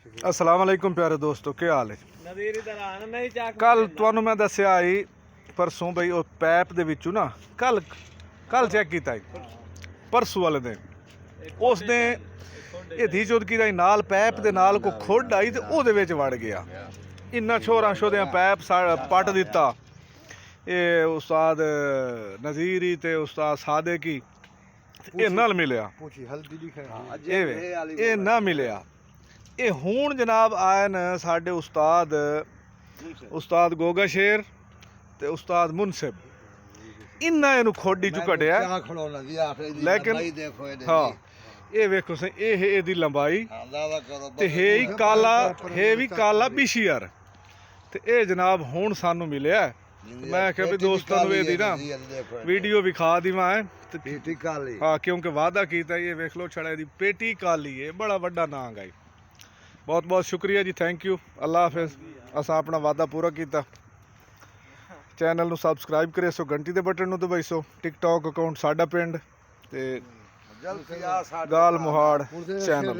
अस्सलाम वालेकुम प्यारे दोस्तों, क्या हाल है? कल ਤੁਹਾਨੂੰ ਮੈਂ ਦੱਸਿਆ ਸੀ परसों बई ਉਹ ਪੈਪ ਦੇ ਵਿੱਚੋਂ ਨਾ ਕੱਲ ਚੈੱਕ ਕੀਤਾ परसों वाले दिन ਉਸ ਨੇ ਇਹ ਧੀ ਚੋਦਕੀ ਦਾ ਨਾਲ ਪੈਪ ਦੇ ਨਾਲ ਕੋ ਖੁੱਡ ਆਈ ਤੇ ਉਹਦੇ ਵਿੱਚ ਵੜ ਗਿਆ। ਇੰਨਾ ਛੋਰਾਂ ਛੋਦਿਆਂ ਪੈਪ ਪੱਟ ਦਿੱਤਾ। ਇਹ ਉਸਤਾਦ ਨਜ਼ੀਰੀ ਤੇ ਉਸਤਾਦ ਸਾਦਿਕੀ ਇਹ ਨਾਲ ਮਿਲਿਆ, ਇਹ ਨਾ ਮਿਲਿਆ। ਇਹ ਹੁਣ ਜਨਾਬ ਆਏ ਨੇ ਸਾਡੇ ਉਸਤਾਦ ਗੋਗਾ ਸ਼ੇਰ ਤੇ ਉਸਤਾਦ ਮੁਨਸਿਬ, ਇੰਨਾ ਇਹਨੂੰ ਖੋਡੀ ਚੋਂ ਕੱਢਿਆ। ਲੇਕਿਨ ਹਾਂ ਇਹ ਵੇਖੋ ਸੇ ਇਹ ਇਹਦੀ ਲੰਬਾਈ ਤੇ ਹੈ ਵੀ ਕਾਲਾ ਬਿਸ਼ੀਅਰ ਤੇ ਇਹ ਜਨਾਬ ਹੁਣ ਸਾਨੂੰ ਮਿਲਿਆ। ਮੈਂ ਕਿਹਾ ਵੀ ਦੋਸਤਾਂ ਨੂੰ ਇਹਦੀ ਨਾ ਵੀਡੀਓ ਵਿਖਾ ਦੇਵਾਂ ਹਾਂ, ਕਿਉਂਕਿ ਵਾਅਦਾ ਕੀਤਾ। ਇਹ ਵੇਖ ਲਓ ਛੜਾ ਇਹਦੀ ਪੇਟੀ ਕਾਲੀ ਹੈ, ਬੜਾ ਵੱਡਾ ਨਾਂ ਗਾਈ। बहुत बहुत शुक्रिया जी, थैंक यू, अल्लाह हाफिज़। असा अपना वादा पूरा किया। चैनल नू सबसक्राइब करे सो, घंटी दे बटन नू दबाई सो। टिकटॉक अकाउंट साडा पिंड ते गाल मोहाड़ चैनल।